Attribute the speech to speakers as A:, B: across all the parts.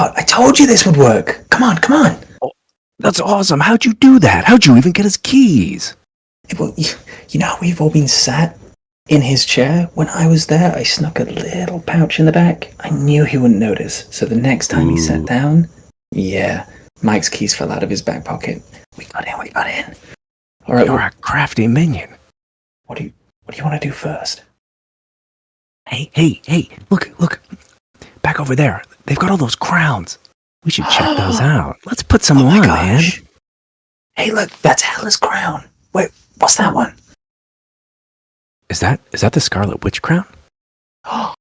A: God, I told you this would work. Come on, come on.
B: Oh, that's awesome. How'd you do that? How'd you even get his keys?
A: Well, you know how we've all been sat in his chair? When I was there, I snuck a little pouch in the back. I knew he wouldn't notice, so the next time he sat down, Mike's keys fell out of his back pocket. We got in. All right,
B: You're a crafty minion.
A: What do you want to do first?
B: Hey, look. Back over there. They've got all those crowns. We should check those out. Let's put some on, man.
A: Hey, look, that's Hella's crown. Wait, what's that one?
B: Is that the Scarlet Witch crown?
A: Oh,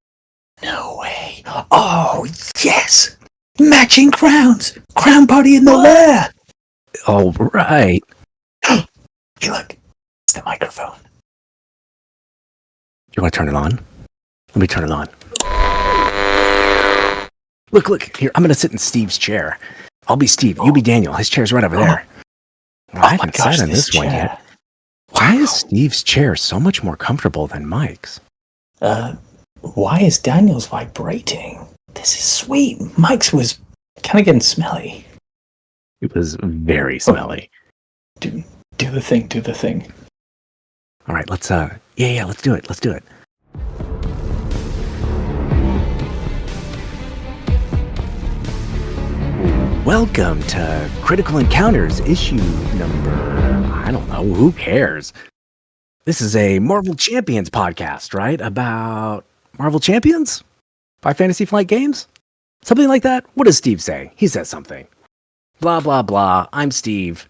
A: no way. Oh, yes. Matching crowns. Crown party in the lair.
B: All right.
A: Hey, look, it's the microphone.
B: You want to turn it on? Let me turn it on. Look, here, I'm going to sit in Steve's chair. I'll be Steve, you be Daniel. His chair's right over there. I haven't sat in this one yet. Why is Steve's chair so much more comfortable than Mike's?
A: Why is Daniel's vibrating? This is sweet. Mike's was kind of getting smelly.
B: It was very smelly.
A: Do the thing.
B: All right, let's let's do it. Welcome to Critical Encounters, issue number, I don't know, who cares? This is a Marvel Champions podcast, right? About Marvel Champions? By Fantasy Flight Games? Something like that? What does Steve say? He says something. Blah, blah, blah. I'm Steve.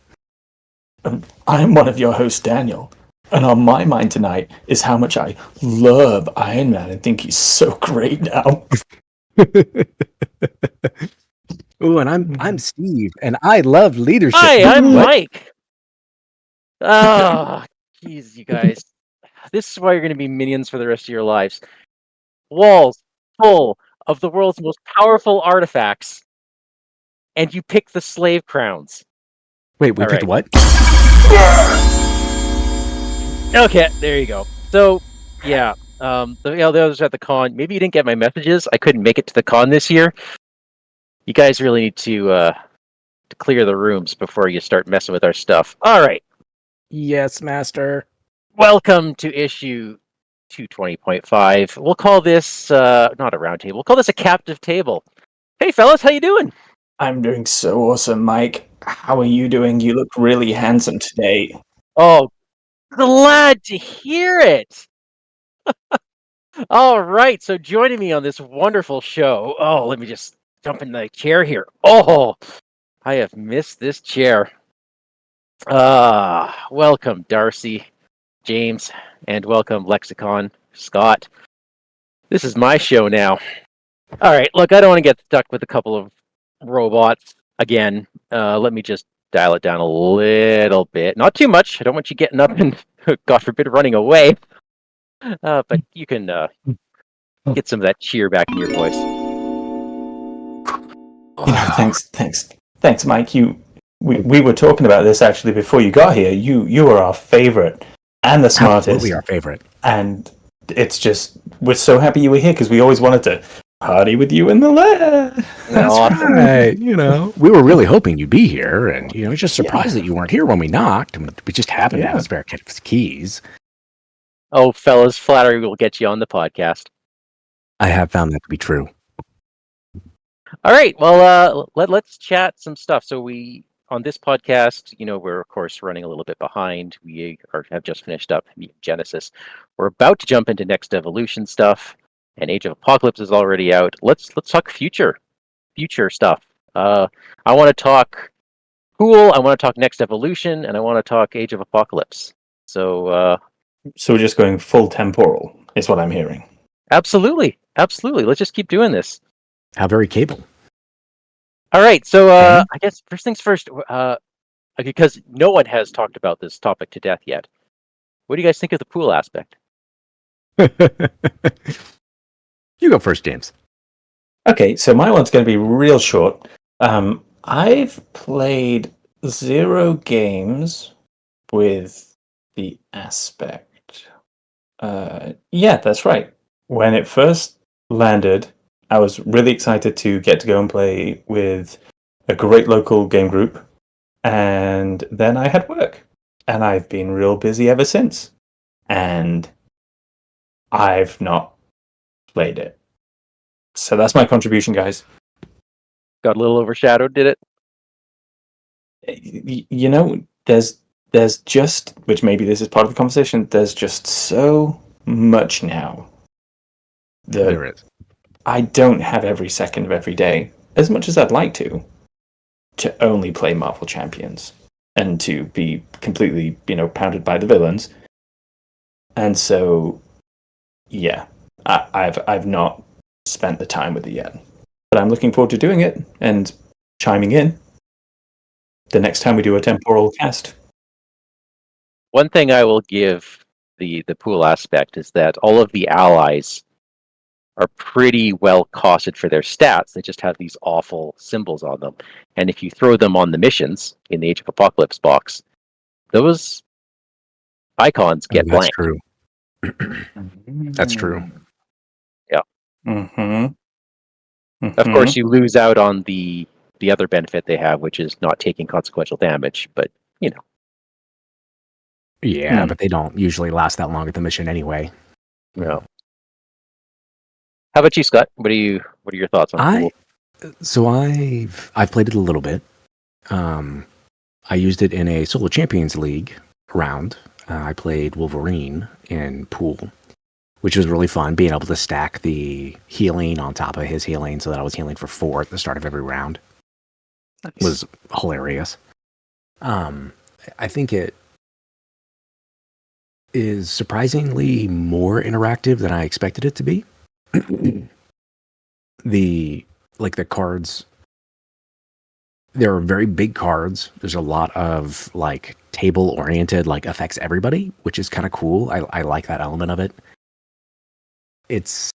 A: I'm one of your hosts, Daniel. And on my mind tonight is how much I love Iron Man and think he's so great now.
B: Ooh, and I'm Steve, and I love leadership.
C: Hi, I'm Mike. Oh, jeez, you guys. This is why you're going to be minions for the rest of your lives. Walls full of the world's most powerful artifacts, and you pick the slave crowns.
B: Wait, we picked what?
C: Okay, there you go. So, yeah, the others at the con. Maybe you didn't get my messages. I couldn't make it to the con this year. You guys really need to clear the rooms before you start messing with our stuff. All right.
B: Yes, master.
C: Welcome to issue 220.5. We'll call this not a round table. We'll call this a captive table. Hey, fellas, how you doing?
A: I'm doing so awesome, Mike. How are you doing? You look really handsome today.
C: Oh, glad to hear it. All right, so joining me on this wonderful show. Oh, let me just jump in the chair here. Oh, I have missed this chair. Welcome, Darcy, James, and welcome, Lexicon, Scott. This is my show now. All right, look, I don't want to get stuck with a couple of robots again. Let me just dial it down a little bit. Not too much. I don't want you getting up and, God forbid, running away. But you can get some of that cheer back in your voice.
A: You know, thanks, Mike. We were talking about this actually before you got here. You are our favorite and the smartest.
B: Absolutely our favorite.
A: And it's just we're so happy you were here because we always wanted to party with you in the lair.
B: That's right. You know, we were really hoping you'd be here, and you know, just surprised that you weren't here when we knocked. We just happened to have a spare keys.
C: Oh, fellas, flattery will get you on the podcast.
B: I have found that to be true.
C: All right, well, let's chat some stuff. So on this podcast, you know, we're of course running a little bit behind. We have just finished up Genesis. We're about to jump into Next Evolution stuff, and Age of Apocalypse is already out. Let's talk future stuff. I want to talk Cool. I want to talk Next Evolution, and I want to talk Age of Apocalypse. So
A: we're just going full temporal, is what I'm hearing.
C: Absolutely. Let's just keep doing this.
B: How very cable.
C: All right, so I guess first things first, because no one has talked about this topic to death yet. What do you guys think of the pool aspect?
B: You go first, James.
A: Okay, so my one's going to be real short. I've played 0 games with the aspect. Yeah, that's right. When it first landed
D: I was really excited to get to go and play with a great local game group, and then I had work, and I've been real busy ever since, and I've not played it. So that's my contribution, guys.
C: Got a little overshadowed, did it?
D: You know, there's just, which maybe this is part of the conversation, there's just so much now that
B: There is.
D: I don't have every second of every day, as much as I'd like to only play Marvel Champions and to be completely, pounded by the villains. And so, yeah, I've not spent the time with it yet, but I'm looking forward to doing it and chiming in the next time we do a temporal cast.
C: One thing I will give the pool aspect is that all of the allies are pretty well costed for their stats. They just have these awful symbols on them. And if you throw them on the missions in the Age of Apocalypse box, those icons get
B: That's
C: blank.
B: true. That's true.
C: Yeah.
D: Mm-hmm.
C: Of course, you lose out on the other benefit they have, which is not taking consequential damage. But,
B: Yeah, but they don't usually last that long at the mission anyway.
C: No. How about you, Scott? What are your thoughts on pool?
B: So I've played it a little bit. I used it in a Solo Champions League round. I played Wolverine in pool, which was really fun, being able to stack the healing on top of his healing so that I was healing for 4 at the start of every round.
D: Nice.
B: Was hilarious. I think it is surprisingly more interactive than I expected it to be. The cards, there are very big cards. There's a lot of table oriented, affects everybody, which is kind of cool. I like that element of it. It's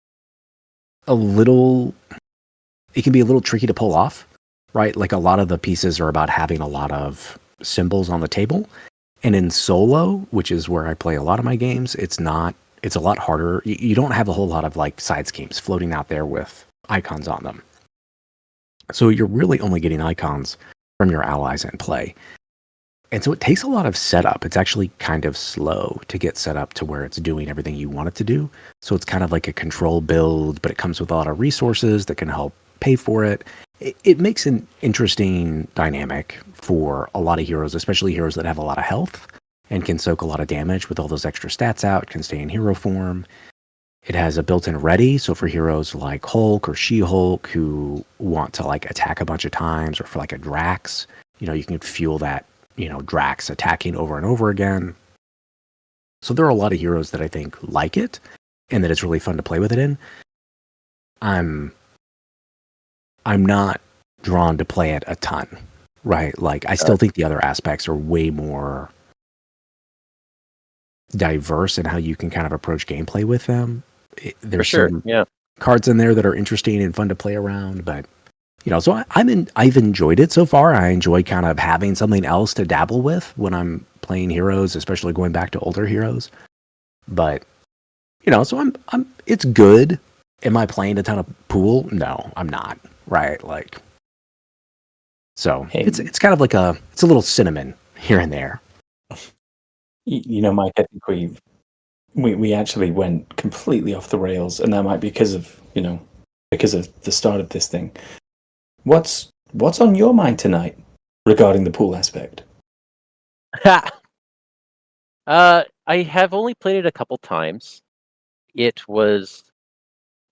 B: it can be a little tricky to pull off, right? Like a lot of the pieces are about having a lot of symbols on the table. And in solo, which is where I play a lot of my games, it's a lot harder. You don't have a whole lot of side schemes floating out there with icons on them. So you're really only getting icons from your allies in play. And so it takes a lot of setup. It's actually kind of slow to get set up to where it's doing everything you want it to do. So it's kind of like a control build, but it comes with a lot of resources that can help pay for it. It makes an interesting dynamic for a lot of heroes, especially heroes that have a lot of health and can soak a lot of damage with all those extra stats out, can stay in hero form. It has a built-in ready, so for heroes like Hulk or She-Hulk who want to attack a bunch of times, or for a Drax, you can fuel that, Drax attacking over and over again. So there are a lot of heroes that I think like it, and that it's really fun to play with it in. I'm not drawn to play it a ton, right? I still think the other aspects are way more diverse in how you can kind of approach gameplay with them. There's some cards in there that are interesting and fun to play around, but so I've enjoyed it so far. I enjoy kind of having something else to dabble with when I'm playing heroes, especially going back to older heroes. But so I'm it's good. Am I playing a ton of pool? No, I'm not. Right? So it's kind of it's a little cinnamon here and there.
D: Mike, I think we actually went completely off the rails, and that might be because of the start of this thing. What's on your mind tonight regarding the pool aspect?
C: I have only played it a couple times. I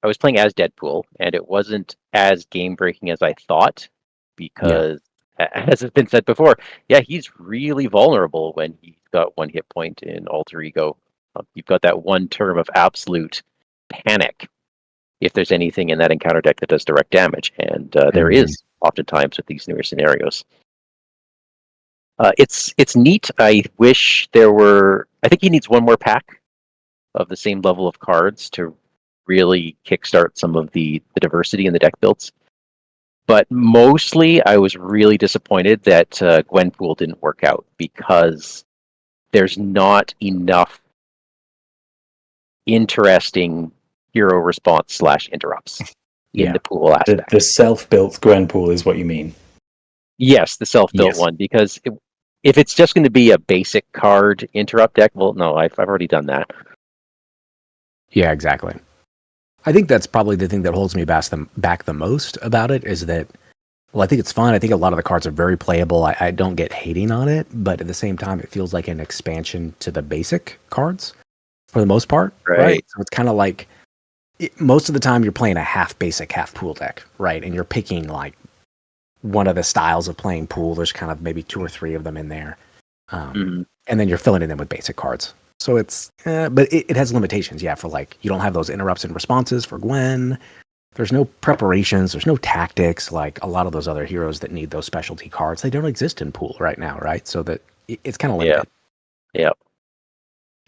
C: was playing as Deadpool, and it wasn't as game breaking as I thought, because as has been said before, he's really vulnerable when he's got one hit point in Alter Ego. You've got that one term of absolute panic if there's anything in that encounter deck that does direct damage, and there is oftentimes with these newer scenarios. It's neat. I wish there were. I think he needs one more pack of the same level of cards to really kickstart some of the diversity in the deck builds. But mostly, I was really disappointed that Gwenpool didn't work out, because there's not enough interesting hero response / interrupts. in
B: Yeah.
C: the pool aspect.
D: The self-built Gwen pool is what you mean.
C: Yes, the self-built
B: Yes.
C: one, because if it's just going to be a basic card interrupt deck, well, no, I've already done that.
B: Yeah, exactly. I think that's probably the thing that holds me back the most about it is that, well, I think it's fun. I think a lot of the cards are very playable. I don't get hating on it, but at the same time, it feels like an expansion to the basic cards for the most part, right? So it's kind of like most of the time you're playing a half basic, half pool deck, right? And you're picking like one of the styles of playing pool. There's kind of maybe 2 or 3 of them in there. And then you're filling in them with basic cards. So it's, but it has limitations. Yeah. For like, you don't have those interrupts and responses for Gwen. There's no preparations. There's no tactics. Like a lot of those other heroes that need those specialty cards, they don't exist in pool right now. Right. So that it's kind of limited.
C: Yeah.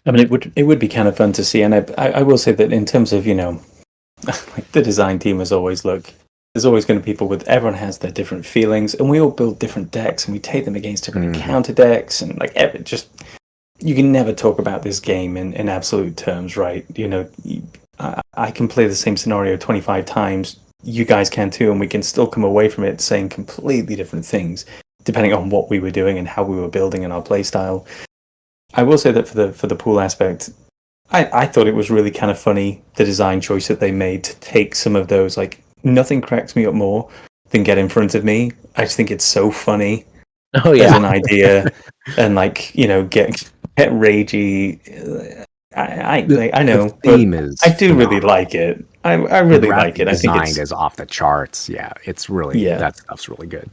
D: I mean, it would be kind of fun to see. And I will say that in terms of, like the design team is always, look, there's always going to be people everyone has their different feelings, and we all build different decks, and we take them against different counter decks, and like you can never talk about this game in absolute terms, right? I can play the same scenario 25 times. You guys can too, and we can still come away from it saying completely different things, depending on what we were doing and how we were building in our playstyle. I will say that for the pool aspect, I thought it was really kind of funny, the design choice that they made to take some of those, like, nothing cracks me up more than Get in Front of Me. I just think it's so funny as an idea, and like, get ragey. I know,
B: the theme is
D: I do
B: phenomenal.
D: really like it. I really like it. I think
B: designed is off the charts. Yeah, it's really that stuff's really good.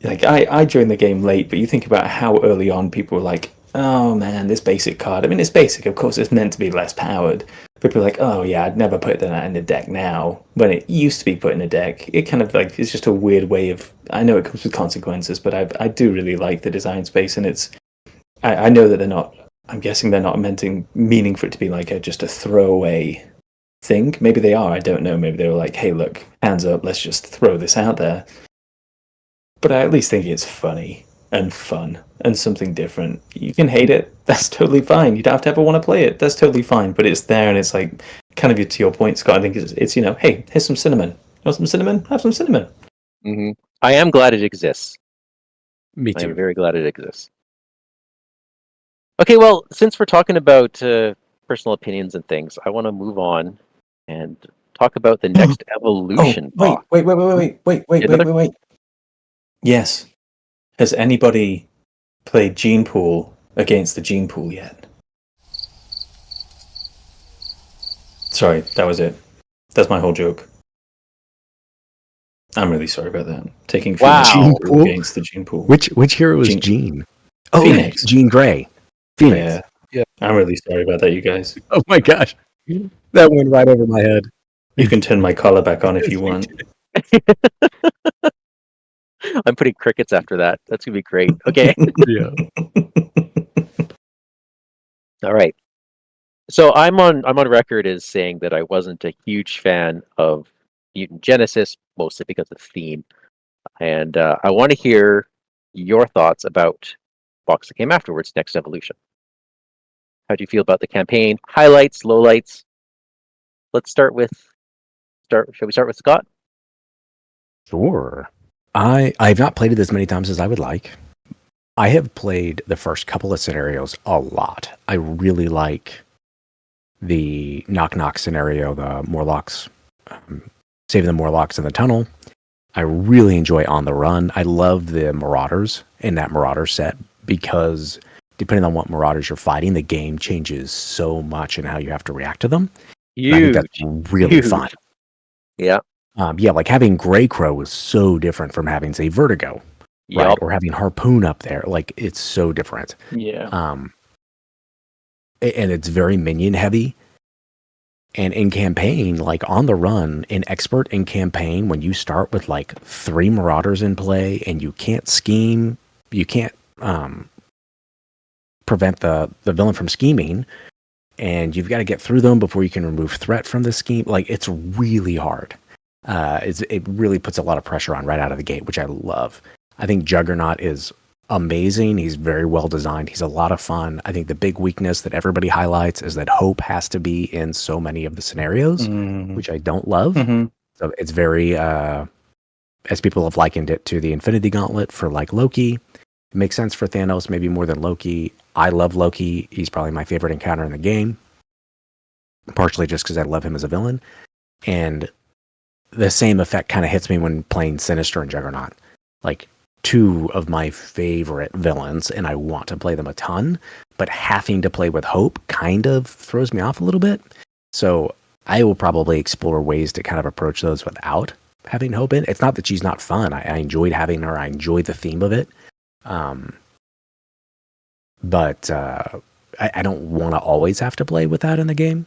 D: Like I joined the game late, but you think about how early on people were like, "Oh man, this basic card." I mean, it's basic, of course. It's meant to be less powered. People are like, "Oh yeah, I'd never put that in a deck now." When it used to be put in a deck, it kind of like it's just a weird way of. I know it comes with consequences, but I do really like the design space, and it's. I know that they're not. I'm guessing they're not meaning for it to be like just a throwaway thing. Maybe they are. I don't know. Maybe they were like, "Hey, look, hands up. Let's just throw this out there." But I at least think it's funny and fun and something different. You can hate it. That's totally fine. You don't have to ever want to play it. That's totally fine. But it's there, and it's like kind of to your point, Scott. I think it's hey, here's some cinnamon. You want some cinnamon? Have some cinnamon.
C: Mm-hmm. I am glad it exists.
B: Me too.
C: I'm very glad it exists. Okay, well, since we're talking about personal opinions and things, I want to move on and talk about the next evolution.
D: Wait. Yes. Has anybody played Gene Pool against the Gene Pool yet? Sorry, that was it. That's my whole joke. I'm really sorry about that. Taking
B: Gene Pool
D: against the Gene Pool.
B: Which hero is Gene? Oh,
D: Phoenix.
B: Jean Grey. Phoenix.
D: Yeah. I'm really sorry about that, you guys.
B: Oh my gosh. That went right over my head.
D: You can turn my collar back on if you want.
C: I'm putting crickets after that. That's gonna be great. Okay.
B: Yeah.
C: All right. So I'm on record as saying that I wasn't a huge fan of Mutant Genesis, mostly because of theme. And I want to hear your thoughts about box that came afterwards, Next Evolution. How do you feel about the campaign? Highlights, lowlights? Shall we start with Scott?
B: Sure. I've not played it as many times as I would like. I have played the first couple of scenarios a lot. I really like the knock scenario, the Morlocks, saving the Morlocks in the tunnel. I really enjoy On the Run. I love the Marauders in that Marauder set because depending on what Marauders you're fighting, the game changes so much in how you have to react to them. I think that's really fun.
C: Yeah.
B: Like having Grey Crow is so different from having, say, Vertigo, right? Or having Harpoon up there. Like, it's so different.
D: Yeah.
B: And it's very minion heavy. And in campaign, like On the Run, in Expert in campaign, when you start with like 3 Marauders in play and you can't scheme, you can't prevent the villain from scheming, and you've got to get through them before you can remove threat from the scheme. Like, it's really hard. It really puts a lot of pressure on right out of the gate, which I love. I think Juggernaut is amazing. He's very well designed. He's a lot of fun. I think the big weakness that everybody highlights is that Hope has to be in so many of the scenarios, which I don't love. It's So it's very, as people have likened it to the Infinity Gauntlet for like Loki. It makes sense for Thanos, maybe more than Loki. I love Loki. He's probably my favorite encounter in the game, partially just because I love him as a villain. And the same effect kind of hits me when playing Sinister and Juggernaut. Like, two of my favorite villains, and I want to play them a ton, but having to play with Hope kind of throws me off a little bit. So I will probably explore ways to kind of approach those without having Hope in. It's not that she's not fun. I enjoyed having her. I enjoyed the theme of it. But I don't want to always have to play with that in the game.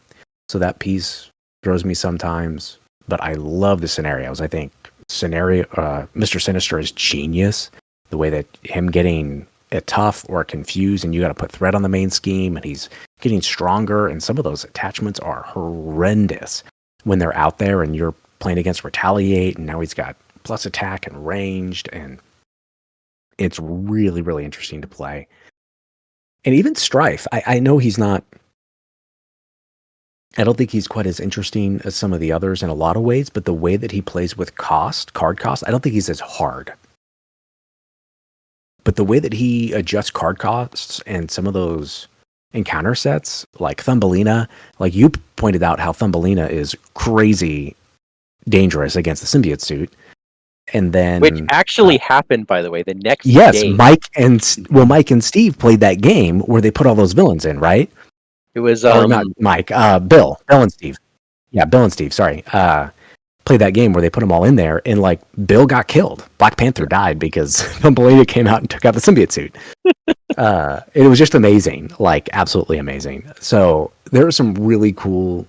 B: So that piece throws me sometimes. But I love the scenarios. I think Mr. Sinister is genius. The way that him getting it tough or confused, and you got to put threat on the main scheme, and he's getting stronger, and some of those attachments are horrendous when they're out there and you're playing against Retaliate, and now he's got plus attack and ranged, and it's really, really interesting to play. And even Strife, I know he's not, I don't think he's quite as interesting as some of the others in a lot of ways, but the way that he plays with card cost, I don't think he's as hard. But the way that he adjusts card costs and some of those encounter sets, like Thumbelina, like you pointed out how Thumbelina is crazy dangerous against the symbiote suit. And then,
C: which actually happened, by the way, the next
B: yes,
C: day.
B: Mike and Steve played that game where they put all those villains in, right?
C: It was
B: or not Mike, Bill and Steve. Yeah, Bill and Steve. Sorry, played that game where they put them all in there, and like Bill got killed. Black Panther died because Thumbelina came out and took out the symbiote suit. It was just amazing, like absolutely amazing. So there are some really cool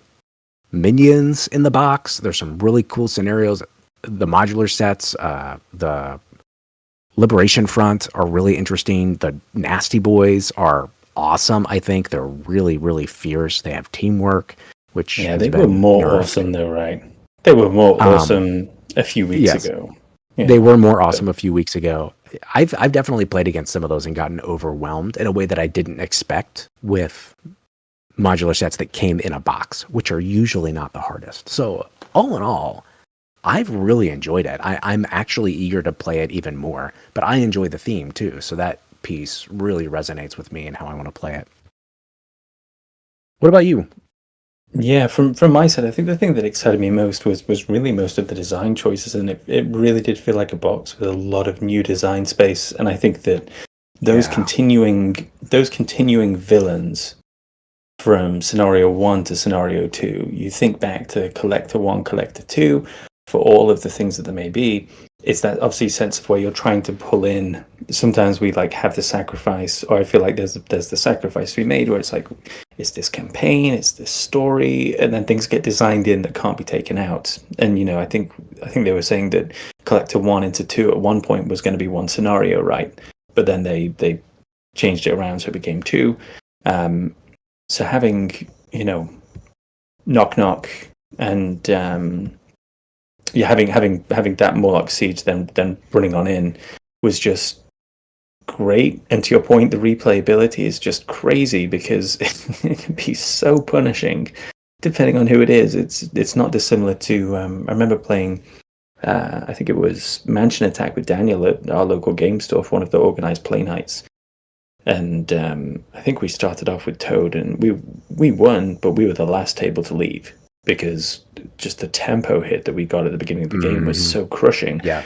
B: minions in the box. There's some really cool scenarios. The modular sets, the Liberation Front are really interesting. The Nasty Boys are awesome. I think they're really, really fierce. They have teamwork, which
D: they were more awesome though, right? They were more awesome a few weeks ago. Yeah.
B: They were more awesome a few weeks ago. I've definitely played against some of those and gotten overwhelmed in a way that I didn't expect with modular sets that came in a box, which are usually not the hardest. So all in all, I've really enjoyed it. I'm actually eager to play it even more, but I enjoy the theme too. So that piece really resonates with me and how I want to play it. What about you?
D: Yeah, from my side, I think the thing that excited me most was really most of the design choices, and it really did feel like a box with a lot of new design space. And I think that those continuing villains from scenario 1 to scenario 2, you think back to Collector 1, Collector 2, for all of the things that there may be, it's that obviously sense of where you're trying to pull in. Sometimes we like have the sacrifice, or I feel like there's the sacrifice to be made where it's like, it's this campaign, it's this story, and then things get designed in that can't be taken out. And I think they were saying that Collector 1 into 2 at one point was going to be one scenario, right? But then they changed it around so it became 2. So having Knock Knock and having that Morlock Siege then running on in was just great. And to your point, the replayability is just crazy because it can be so punishing depending on who it is. It's not dissimilar to I remember playing I think it was Mansion Attack with Daniel at our local game store for one of the organized play nights. And I think we started off with Toad, and we won, but we were the last table to leave because just the tempo hit that we got at the beginning of the game was so crushing.
B: Yeah,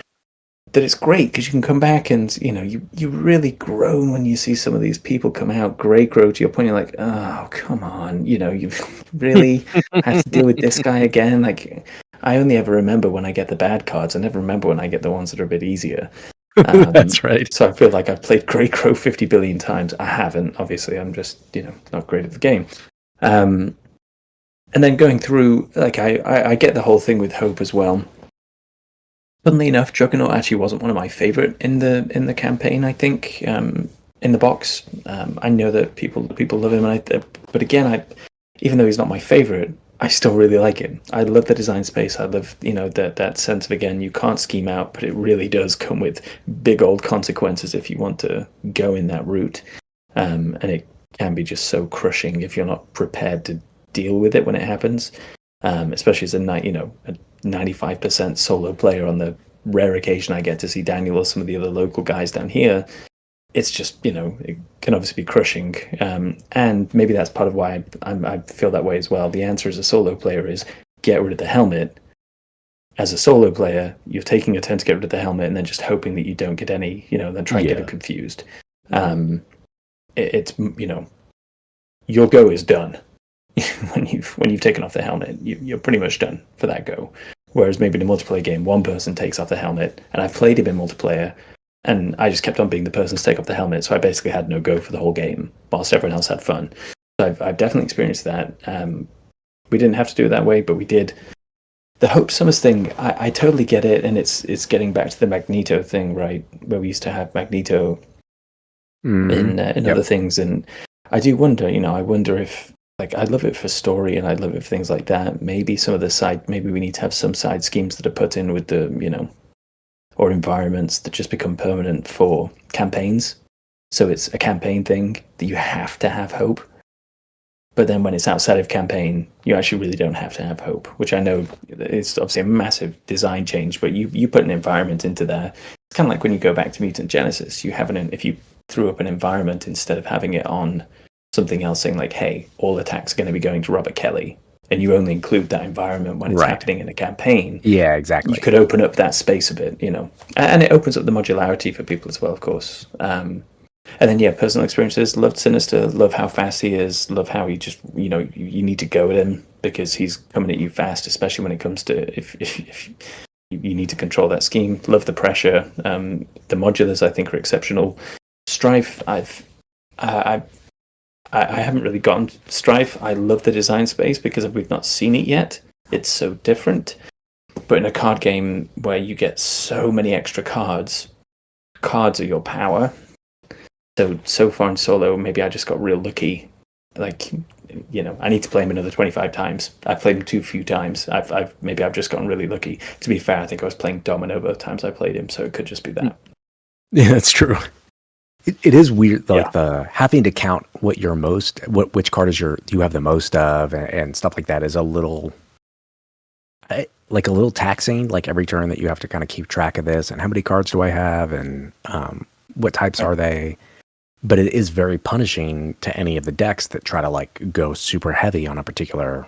D: that it's great because you can come back and you really groan when you see some of these people come out. Great grow to your point. You're like, oh come on, you really have to deal with this guy again. Like I only ever remember when I get the bad cards. I never remember when I get the ones that are a bit easier.
B: That's right.
D: So I feel like I've played Grey Crow 50 billion times. I haven't, obviously. I'm just, not great at the game. And then going through, like, I get the whole thing with Hope as well. Funnily enough, Juggernaut actually wasn't one of my favorite in the campaign. I think in the box, I know that people love him, but again, even though he's not my favorite, I still really like it. I love the design space. I love, that sense of, again, you can't scheme out, but it really does come with big old consequences if you want to go in that route. And it can be just so crushing if you're not prepared to deal with it when it happens. especially as a 95% solo player. On the rare occasion I get to see Daniel or some of the other local guys down here, it's just, it can obviously be crushing. And maybe that's part of why I feel that way as well. The answer as a solo player is get rid of the helmet. As a solo player, you're taking a turn to get rid of the helmet and then just hoping that you don't get any, then try and get it confused. It's, your go is done. when you've taken off the helmet, you're pretty much done for that go. Whereas maybe in a multiplayer game, one person takes off the helmet, and I've played him in multiplayer, and I just kept on being the person to take off the helmet, so I basically had no go for the whole game, whilst everyone else had fun. So I've definitely experienced that. We didn't have to do it that way, but we did. The Hope Summers thing, I totally get it, and it's getting back to the Magneto thing, right? Where we used to have Magneto in other things, and I do wonder, I wonder if, I'd love it for story, and I'd love it for things like that. Maybe some of the maybe we need to have some side schemes that are put in with the, or environments that just become permanent for campaigns. So it's a campaign thing that you have to have hope. But then when it's outside of campaign, you actually really don't have to have hope, which I know is obviously a massive design change, but you put an environment into there. It's kind of like when you go back to Mutant Genesis, if you threw up an environment instead of having it on something else saying like, hey, all attacks are going to be going to Robert Kelly, and you only include that environment when it's happening in a campaign.
B: Yeah, exactly.
D: You could open up that space a bit, and it opens up the modularity for people as well, of course. And then, personal experiences, loved Sinister, love how fast he is, love how he just, you need to go at him because he's coming at you fast, especially when it comes to if you need to control that scheme. Love the pressure. The modulars, I think, are exceptional. Strife, I haven't really gotten Strife. I love the design space because we've not seen it yet. It's so different. But in a card game where you get so many extra cards are your power. So far in solo, maybe I just got real lucky. I need to play him another 25 times. I've played him too few times. I've just gotten really lucky. To be fair, I think I was playing Domino both times I played him, so it could just be that.
B: Yeah, that's true. It is weird, the having to count which card is you have the most of, and stuff like that is a little taxing. Like every turn that you have to kind of keep track of this, and how many cards do I have, and what types are they? But it is very punishing to any of the decks that try to go super heavy on a particular,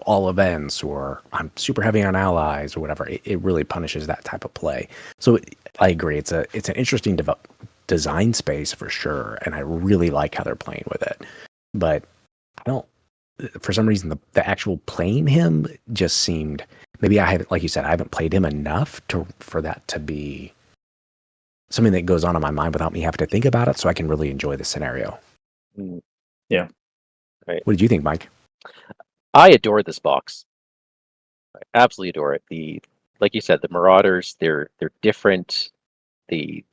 B: all events, or I'm super heavy on allies or whatever. It really punishes that type of play. So I agree. It's an interesting design space for sure, and I really like how they're playing with it. But I don't, for some reason, the actual playing him just seemed, maybe I haven't, like you said, I haven't played him enough for that to be something that goes on in my mind without me having to think about it, so I can really enjoy the scenario.
D: Yeah.
C: Right.
B: What did you think, Mike?
C: I adore this box. I absolutely adore it. Like you said, the Marauders, they're different. The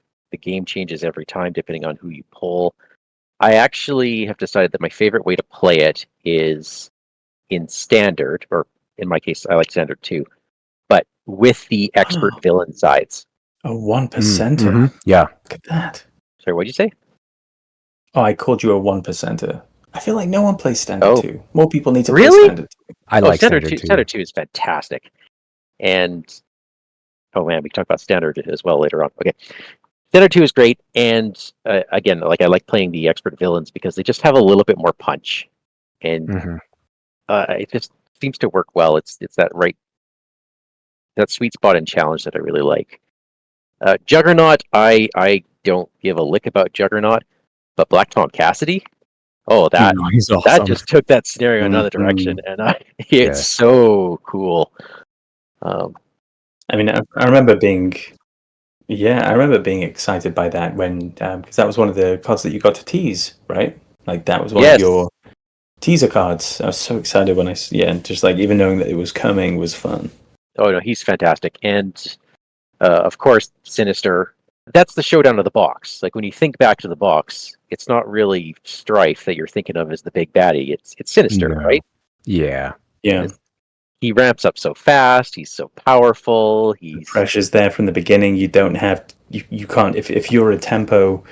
C: game changes every time depending on who you pull. I actually have decided that my favorite way to play it is in Standard, or in my case, I like Standard too, but with the expert villain sides.
D: A 1%er.
B: Mm-hmm. Yeah.
D: Look at that.
C: Sorry, what'd you say?
D: Oh, I called you a 1%er. I feel like no one plays Standard 2. More people need to play
C: Really?
D: Standard 2.
B: I like Standard 2.
C: Standard 2 is fantastic. And, oh man, we can talk about Standard as well later on. Okay. Standard 2 is great. And again, I like playing the expert villains because they just have a little bit more punch. And it just seems to work well. It's that sweet spot and challenge that I really like. Juggernaut, I don't give a lick about Juggernaut, but Black Tom Cassidy,
B: he's awesome.
C: that just took that scenario another direction, and it's so cool.
D: I remember being excited by that when because that was one of the cards that you got to tease, right? That was one of your teaser cards. I was so excited when just even knowing that it was coming was fun.
C: Oh no, he's fantastic, and of course, Sinister. That's the showdown of the box. When you think back to the box, it's not really Strife that you're thinking of as the big baddie. It's Sinister, right?
B: Yeah.
C: He ramps up so fast. He's so powerful.
D: The pressure's there from the beginning. You don't have you can't if you're a tempo.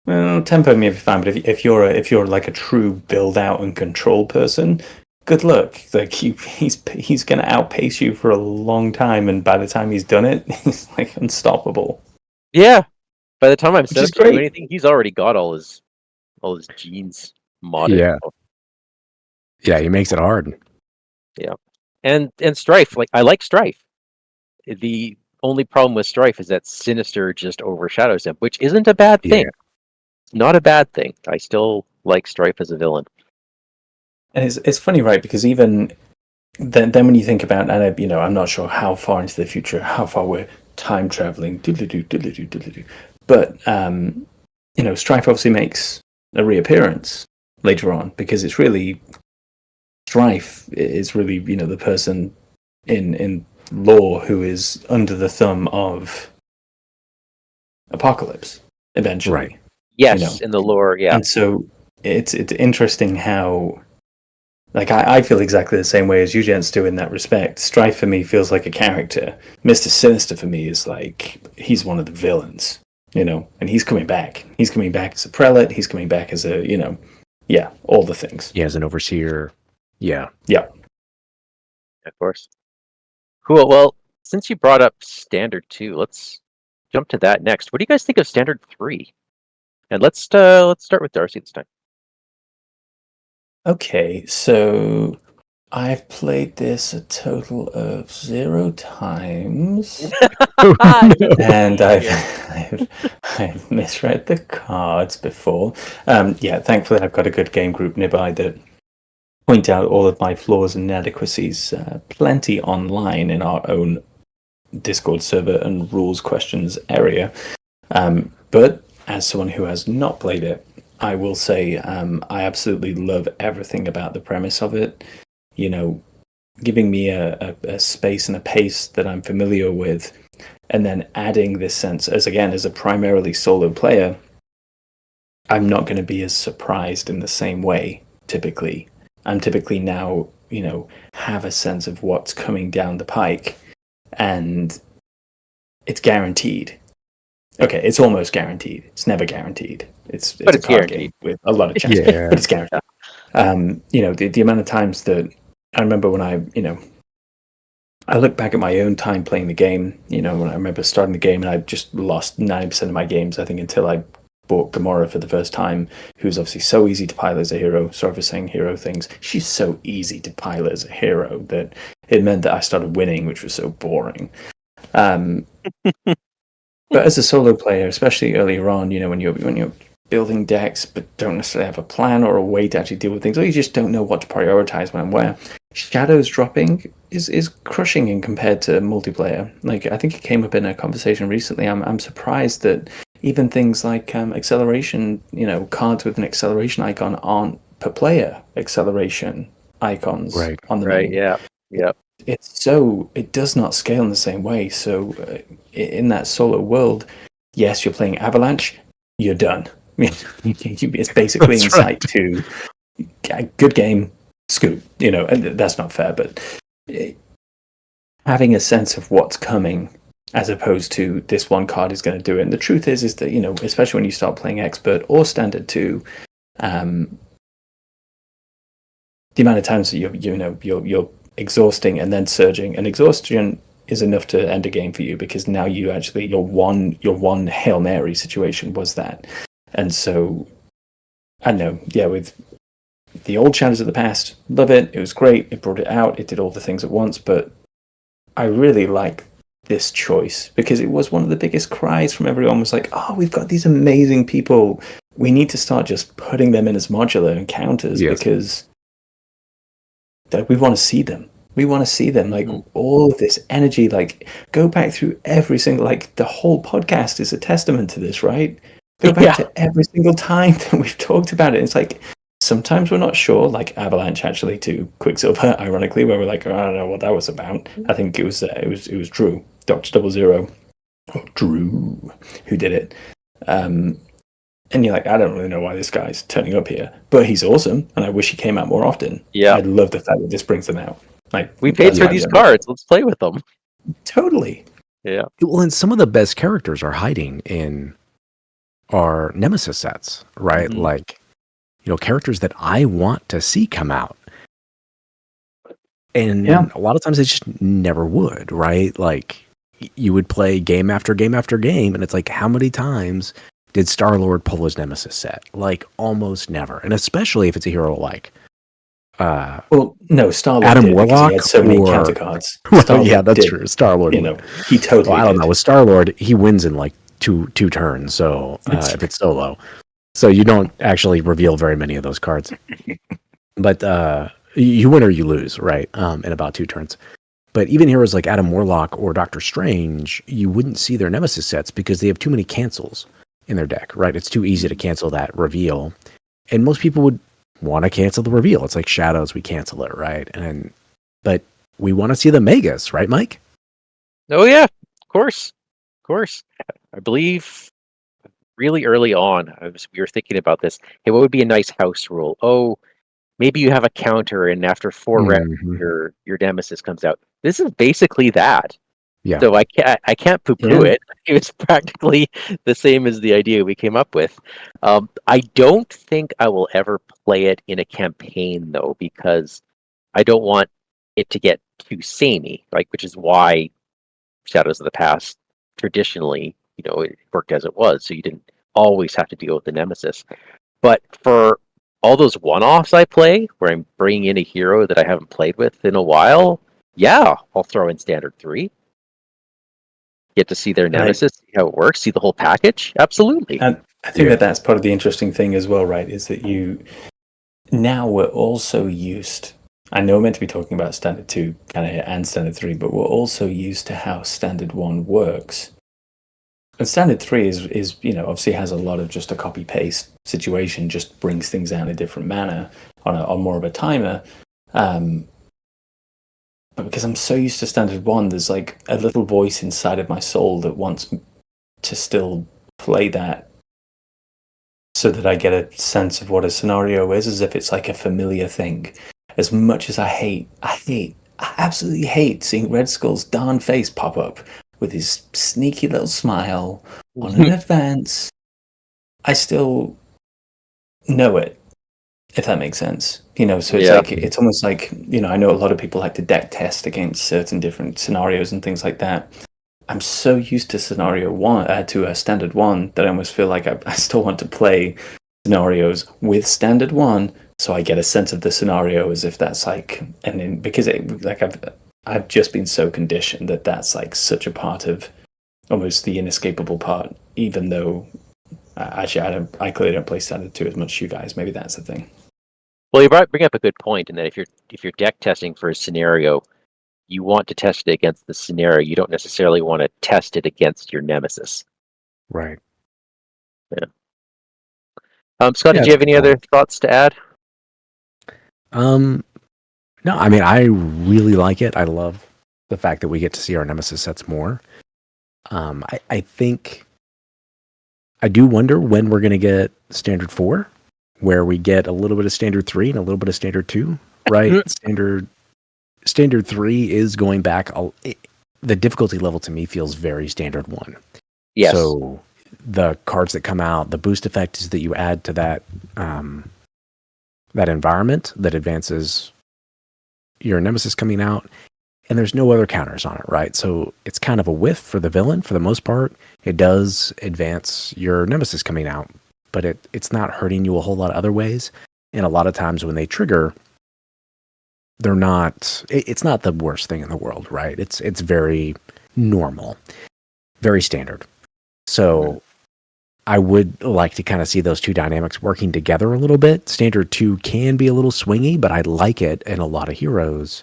D: Well, tempo may be fine, but if you're like a true build out and control person, good luck. Like he's going to outpace you for a long time, and by the time he's done it, he's like unstoppable.
C: Yeah. By the time I'm
D: Which
C: set
D: is
C: up to do
D: great.
C: anything, he's already got all his genes modded.
B: Yeah. Yeah, he makes it hard.
C: Yeah. And Strife, like I like Strife. The only problem with Strife is that Sinister just overshadows him, which isn't a bad thing.
B: Yeah.
C: It's not a bad thing. I still like Strife as a villain.
D: And it's funny, right? Because even then when you think about, and you know, I'm not sure how far into the future, how far we're time traveling, but you know, Strife obviously makes a reappearance later on because it's really Strife is really, you know, the person in lore who is under the thumb of Apocalypse eventually.
B: Right.
C: Yes,
D: You know.
C: in the lore, yeah.
D: And so it's interesting how, like, I feel exactly the same way as you gents do in that respect. Strife for me feels like a character. Mr. Sinister for me is like, he's one of the villains, you know, and he's coming back. He's coming back as a prelate. He's coming back as a, you know, yeah, all the things.
B: Yeah, as an overseer. Yeah.
D: Yeah.
C: Of course. Cool. Well, since you brought up Standard 2, let's jump to that next. What do you guys think of Standard 3? And let's start with Darcy this time.
D: Okay, so I've played this a total of 0 times, and I've misread the cards before. Yeah, thankfully I've got a good game group nearby that point out all of my flaws and inadequacies plenty online in our own Discord server and rules questions area. But as someone who has not played it, I will say I absolutely love everything about the premise of it. You know, giving me a space and a pace that I'm familiar with, and then adding this sense as a primarily solo player, I'm not going to be as surprised in the same way typically. I'm typically now, you know, have a sense of what's coming down the pike, and it's guaranteed. Okay, it's almost guaranteed. It's never guaranteed. It's a card
C: guaranteed.
D: game with a lot of chance,
B: Yeah.
D: but it's guaranteed. You know, the amount of times that I remember when I look back at my own time playing the game, you know, when I remember starting the game and I just lost 90% of my games, I think, until I bought Gamora for the first time, who's obviously so easy to pilot as a hero. Sorry for saying hero things. She's so easy to pilot as a hero that it meant that I started winning, which was so boring. But as a solo player, especially earlier on, you know, when you're building decks but don't necessarily have a plan or a way to actually deal with things, or you just don't know what to prioritize when and where, shadows dropping is crushing in compared to multiplayer. Like, I think it came up in a conversation recently. I'm surprised that even things like acceleration, you know, cards with an acceleration icon aren't per player acceleration icons on the main.
C: Yeah.
D: It does not scale in the same way. So in that solo world, yes, you're playing Avalanche, you're done. It's basically
B: That's
D: in sight to good game, scoop. You know, and that's not fair, but having a sense of what's coming as opposed to this one card is going to do it. And the truth is that, you know, especially when you start playing Expert or Standard 2, the amount of times that you're exhausting and then surging, and exhaustion is enough to end a game for you because now your one Hail Mary situation was that. And so I don't know, yeah, with the old Shadows of the Past, love it. It was great. It brought it out. It did all the things at once, but I really like this choice because it was one of the biggest cries from everyone was like, oh, we've got these amazing people. We need to start just putting them in as modular encounters because we want to see them. We want to see them, like all of this energy, like go back through every single, like the whole podcast is a testament to this, right? Go back to every single time that we've talked about it. It's like, sometimes we're not sure, like Avalanche actually to Quicksilver, ironically, where we're like, oh, I don't know what that was about. I think it was Drew, Dr. 00, or Drew, who did it. And you're like, I don't really know why this guy's turning up here, but he's awesome, and I wish he came out more often.
C: Yeah,
D: I love the fact that this brings them out. Like,
C: we paid for these cards. Let's play with them.
D: Totally.
C: Yeah.
B: Well, and some of the best characters are hiding in our Nemesis sets, right?
C: Mm-hmm.
B: Like, you know, characters that I want to see come out. And a lot of times they just never would, right? Like, you would play game after game after game, and it's like, how many times did Star-Lord pull his Nemesis set? Like, almost never. And especially if it's a hero like
D: well, no, Star-Lord
B: Adam
D: did because
B: Warlock,
D: he had so many
B: or
D: counter cards.
B: well, yeah, that's true. Star-Lord,
D: you know, he totally.
B: well, I don't
D: did.
B: know. With Star-Lord, he wins in like two turns. So if it's solo, so you don't actually reveal very many of those cards. But you win or you lose, right? In about 2 turns. But even heroes like Adam Warlock or Doctor Strange, you wouldn't see their Nemesis sets because they have too many cancels in their deck, right? It's too easy to cancel that reveal. And most people would want to cancel the reveal. It's like Shadows, we cancel it, right? But we want to see the megas, right, Mike?
C: Oh yeah, of course. I believe really early on, we were thinking about this. Hey, what would be a nice house rule? Oh, maybe you have a counter, and after 4 rounds, your Nemesis comes out. This is basically that.
B: Yeah.
C: So I can't poo-poo it. It was practically the same as the idea we came up with. I don't think I will ever play it in a campaign though, because I don't want it to get too samey, like, which is why Shadows of the Past traditionally, it worked as it was, so you didn't always have to deal with the Nemesis. But for all those one-offs I play, where I'm bringing in a hero that I haven't played with in a while, yeah, I'll throw in Standard 3. Get to see their Nemesis, see how it works, see the whole package. Absolutely.
D: And I think that's part of the interesting thing as well, right? Is that now we're also used. I know we're meant to be talking about Standard 2 kind of and Standard 3, but we're also used to how Standard 1 works. And Standard 3 is obviously has a lot of just a copy paste situation, just brings things out in a different manner on more of a timer. But because I'm so used to Standard 1, there's like a little voice inside of my soul that wants to still play that so that I get a sense of what a scenario is, as if it's like a familiar thing. As much as I absolutely hate seeing Red Skull's darn face pop up with his sneaky little smile on an advance, I still know it, if that makes sense. So it's like, it's almost like, I know a lot of people like to deck test against certain different scenarios and things like that. I'm so used to Standard 1 that I almost feel like I still want to play scenarios with Standard 1 so I get a sense of the scenario, as if that's like, and then because I've just been so conditioned that that's like such a part of almost the inescapable part, even though I clearly don't play Standard 2 as much as you guys. Maybe that's the thing.
C: Well, you bring up a good point in that if you're deck testing for a scenario, you want to test it against the scenario. You don't necessarily want to test it against your Nemesis.
B: Right.
C: Yeah. Scott, did you have any other thoughts to add?
B: No, I mean, I really like it. I love the fact that we get to see our Nemesis sets more. I think I do wonder when we're going to get Standard 4, where we get a little bit of Standard 3 and a little bit of Standard 2, right? Standard 3 is going back. The difficulty level to me feels very Standard 1.
C: Yes.
B: So the cards that come out, the boost effect is that you add to that that environment that advances your Nemesis coming out, and there's no other counters on it, right? So it's kind of a whiff for the villain for the most part. It does advance your Nemesis coming out, but it's not hurting you a whole lot of other ways. And a lot of times when they trigger, they're not. It's not the worst thing in the world, right? It's very normal, very standard. So I would like to kind of see those two dynamics working together a little bit. Standard 2 can be a little swingy, but I like it in a lot of heroes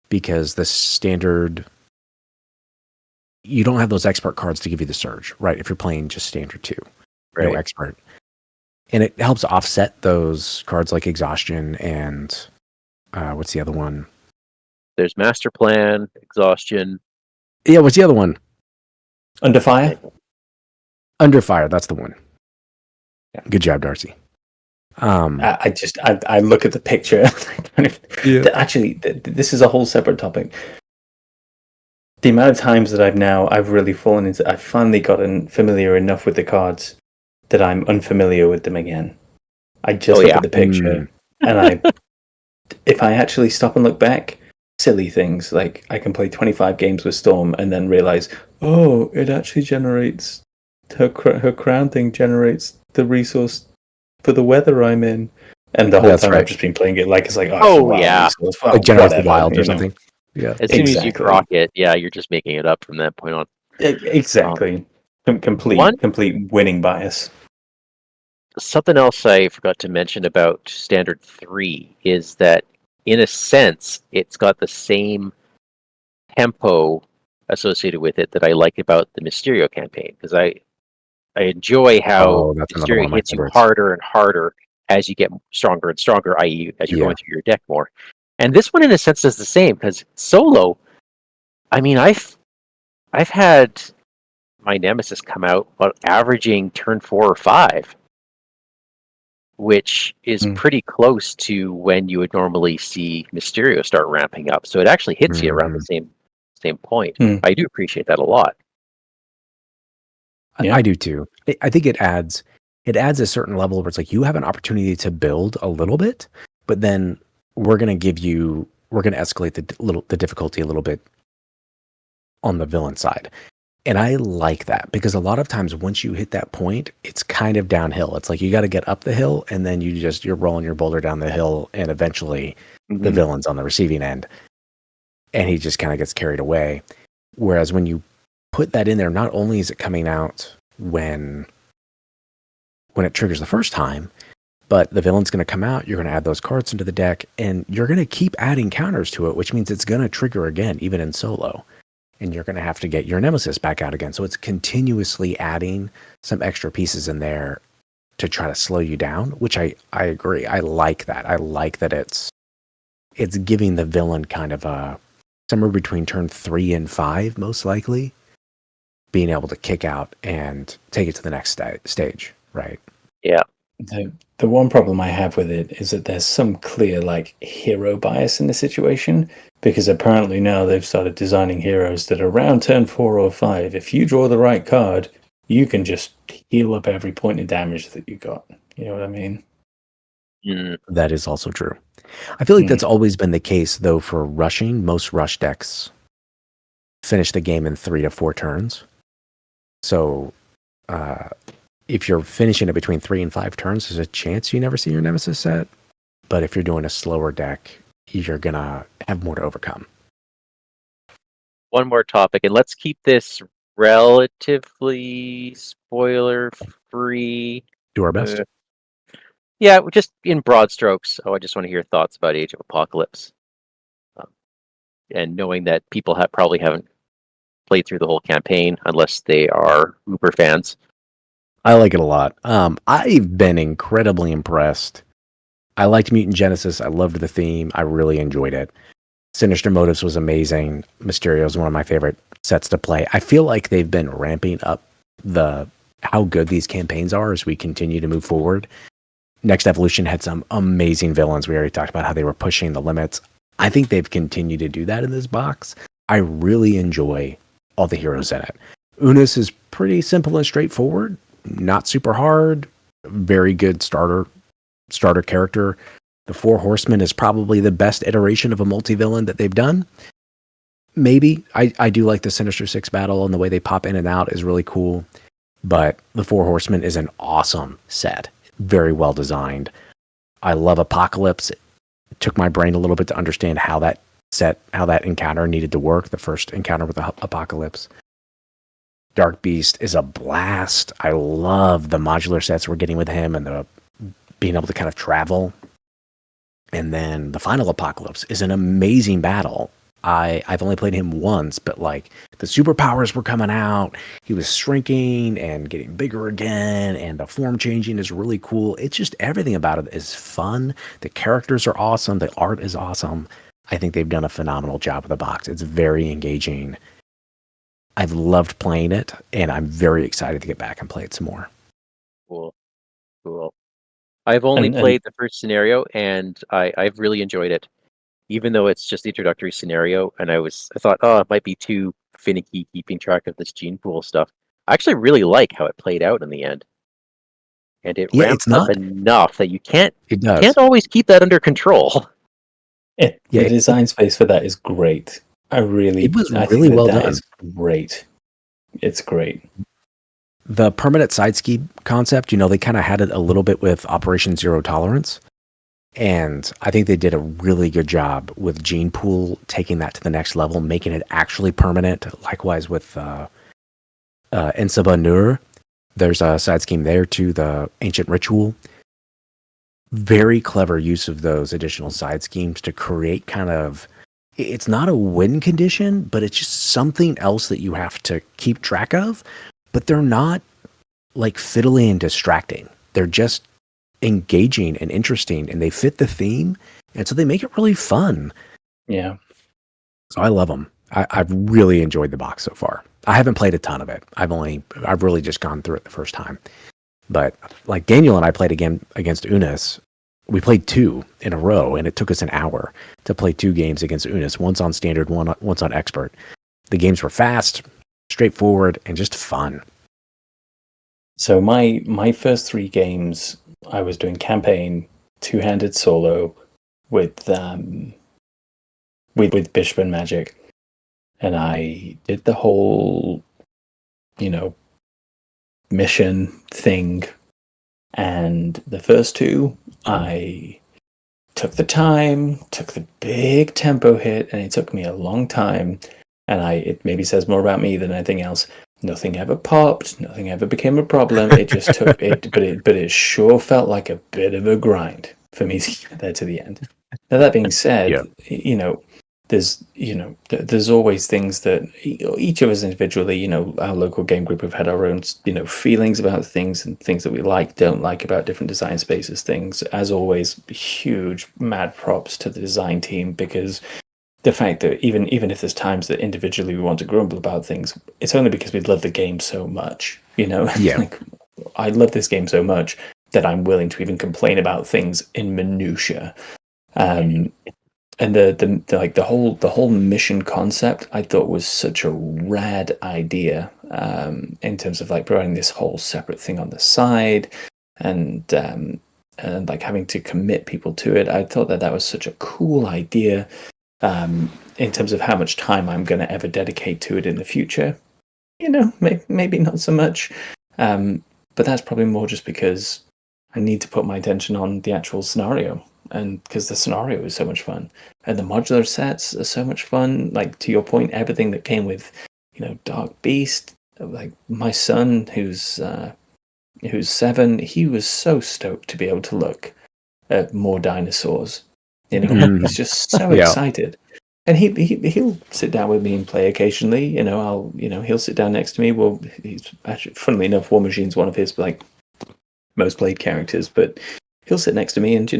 B: because the standard, you don't have those expert cards to give you the surge, right? If you're playing just Standard 2, no expert. And it helps offset those cards like Exhaustion and what's the other one?
C: There's Master Plan, Exhaustion.
B: Yeah, what's the other one?
D: Under Fire?
B: Under Fire, that's the one. Yeah. Good job, Darcy.
D: I look at the picture. Actually, this is a whole separate topic. The amount of times that I've really fallen into, I've finally gotten familiar enough with the cards that I'm unfamiliar with them again. I just look at the picture, and if I actually stop and look back, silly things like I can play 25 games with Storm and then realize, oh, it actually generates her crown thing generates the resource for the weather I'm in. And the whole
B: That's
D: time
B: right.
D: I've just been playing it like it's like, oh, it's
C: Oh,
D: a wild
C: yeah.
D: resource. Well,
B: Like generates the
D: whatever,
B: wild or
D: you know?
B: something. Yeah.
C: As soon as you
D: Exactly.
C: proc it, yeah, you're just making it up from that point on.
D: Exactly.
C: One
D: Complete winning bias.
C: something else I forgot to mention about Standard 3 is that, in a sense, it's got the same tempo associated with it that I like about the Mysterio campaign, because I enjoy how
B: Oh, that's another one
C: Mysterio
B: of my
C: hits you
B: favorites.
C: harder and harder as you get stronger and stronger, i.e., as you're
B: Yeah.
C: going through your deck more. And this one, in a sense, does the same, because solo, I mean, I've had my Nemesis come out about averaging turn 4 or 5, which is
D: Mm.
C: pretty close to when you would normally see Mysterio start ramping up. So it actually hits you around the same point.
D: Mm.
C: I do appreciate that a lot.
D: Yeah.
B: I do too. I think it adds a certain level where it's like you have an opportunity to build a little bit, but then we're going to escalate the difficulty a little bit on the villain side. And I like that because a lot of times once you hit that point, it's kind of downhill. It's like you got to get up the hill and then you're rolling your boulder down the hill and eventually the
C: Mhm.
B: villain's on the receiving end and he just kind of gets carried away. Whereas when you put that in there, not only is it coming out when it triggers the first time, but the villain's going to come out, you're going to add those cards into the deck, and you're going to keep adding counters to it, which means it's going to trigger again, even in solo. And you're going to have to get your Nemesis back out again. So it's continuously adding some extra pieces in there to try to slow you down, which I agree. I like that. I like that it's giving the villain kind of a somewhere between turn 3 and 5, most likely, being able to kick out and take it to the next stage, right?
C: Yeah.
D: The one problem I have with it is that there's some clear like hero bias in the situation, because apparently now they've started designing heroes that around turn 4 or 5, if you draw the right card, you can just heal up every point of damage that you got. You know what I mean?
C: Mm.
B: That is also true. I feel like that's always been the case, though, for rushing. Most rush decks finish the game in 3 to 4 turns. So if you're finishing it between 3 and 5 turns, there's a chance you never see your Nemesis set. But if you're doing a slower deck, you're going to have more to overcome.
C: One more topic, and let's keep this relatively spoiler-free.
B: Do our best.
C: Yeah, just in broad strokes. I just want to hear your thoughts about Age of Apocalypse. And knowing that people probably haven't played through the whole campaign unless they are Uber fans.
B: I like it a lot. I've been incredibly impressed. I liked Mutant Genesis. I loved the theme. I really enjoyed it. Sinister Motives was amazing. Mysterio is one of my favorite sets to play. I feel like they've been ramping up how good these campaigns are as we continue to move forward. Next Evolution had some amazing villains. We already talked about how they were pushing the limits. I think they've continued to do that in this box. I really enjoy all the heroes in it. Unus is pretty simple and straightforward, not super hard, very good starter character. The Four Horsemen is probably the best iteration of a multi-villain that they've done. Maybe. I do like the Sinister Six battle, and the way they pop in and out is really cool. But the Four Horsemen is an awesome set. Very well designed. I love Apocalypse. It took my brain a little bit to understand how that encounter needed to work, the first encounter with the Apocalypse. Dark Beast is a blast. I love the modular sets we're getting with him and the being able to kind of travel. And then the final Apocalypse is an amazing battle. I've only played him once, but like the superpowers were coming out. He was shrinking and getting bigger again, and the form changing is really cool. It's just everything about it is fun. The characters are awesome. The art is awesome. I think they've done a phenomenal job with the box. It's very engaging. I've loved playing it, and I'm very excited to get back and play it some more.
C: Cool. I've only
D: And-
C: played the first scenario, and I've really enjoyed it, even though it's just the introductory scenario. And I thought, oh, it might be too finicky keeping track of this gene pool stuff. I actually really like how it played out in the end, and it
B: Yeah,
C: ramps
B: it's
C: up
B: not.
C: enough that you can't
B: It does.
C: always keep that under control.
A: The
B: Yeah,
A: design space for that is great. I
B: it was
A: think
B: really well
A: that
B: done.
A: is great. It's great.
B: The permanent side ski concept, they kind of had it a little bit with Operation Zero Tolerance. And I think they did a really good job with Gene Pool taking that to the next level, making it actually permanent. Likewise with Ensaba Nur, there's a side scheme there too, the Ancient Ritual. Very clever use of those additional side schemes to create it's not a win condition, but it's just something else that you have to keep track of. But they're not like fiddly and distracting. They're just engaging and interesting, and they fit the theme, and so they make it really fun.
A: Yeah.
B: So I love them. I've really enjoyed the box so far. I haven't played a ton of it. I've really just gone through it the first time. But like Daniel and I played again against Unis. We played 2 in a row, and it took us an hour to play 2 games against Unis, once on standard, once on expert. The games were fast, straightforward, and just fun.
A: So my first 3 games, I was doing campaign, 2-handed solo with Bishop and Magic, and I did the whole, mission thing. And the first 2, I took the time, took the big tempo hit, and it took me a long time. And it maybe says more about me than anything else. Nothing ever popped. Nothing ever became a problem. It just took it, but it sure felt like a bit of a grind for me to get there to the end. Now that being said, there's always things that each of us individually, our local game group have had our own, feelings about things and things that we like, don't like about different design spaces. Things, as always, huge mad props to the design team, because the fact that even if there's times that individually we want to grumble about things, it's only because we love the game so much,
B: Yeah.
A: Like, I love this game so much that I'm willing to even complain about things in minutia. And the whole mission concept, I thought was such a rad idea, in terms of like providing this whole separate thing on the side, and like having to commit people to it. I thought that was such a cool idea. In terms of how much time I'm going to ever dedicate to it in the future, maybe not so much. But that's probably more just because I need to put my attention on the actual scenario, and because the scenario is so much fun, and the modular sets are so much fun. Like, to your point, everything that came with, Dark Beast. Like, my son, who's 7, he was so stoked to be able to look at more dinosaurs. He's just so excited, and he'll sit down with me and play occasionally. He'll sit down next to me. Well, he's actually, funnily enough, War Machine's one of his like most played characters, but he'll sit next to me, and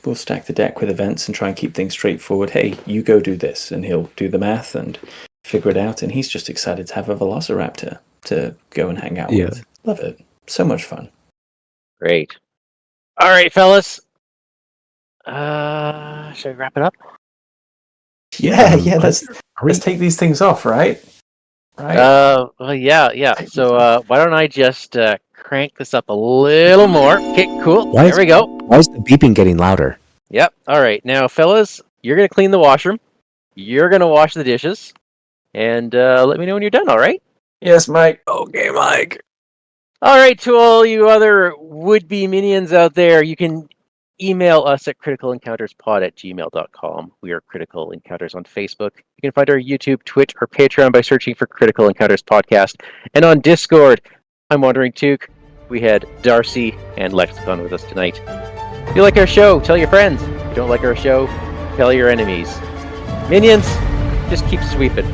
A: we'll stack the deck with events and try and keep things straightforward. Hey, you go do this, and he'll do the math and figure it out. And he's just excited to have a Velociraptor to go and hang out with. Love it, so much fun.
C: Great. All right, fellas. Should we wrap it up?
A: Yeah. Let's take these things off, right? Right.
C: Well, yeah. So, why don't I just crank this up a little more? Okay, cool. There we go.
B: Why is the beeping getting louder?
C: Yep. All right. Now, fellas, you're gonna clean the washroom. You're gonna wash the dishes, and let me know when you're done. All right.
A: Yes, Mike.
B: Okay, Mike.
C: All right. To all you other would-be minions out there, you can email us at criticalencounterspod@gmail.com. We are Critical Encounters on Facebook. You can find our YouTube, Twitch, or Patreon by searching for Critical Encounters Podcast. And on Discord, I'm Wandering Took. We had Darcy and Lexicon with us tonight. If you like our show, tell your friends. If you don't like our show, tell your enemies. Minions, just keep sweeping.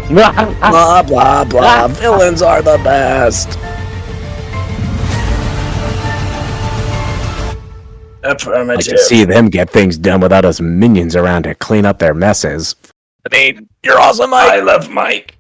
B: Blah, blah, blah. Villains are the best.
A: Affirmative.
B: I can see them get things done without us minions around to clean up their messes. I mean, you're awesome, Mike.
A: I love Mike.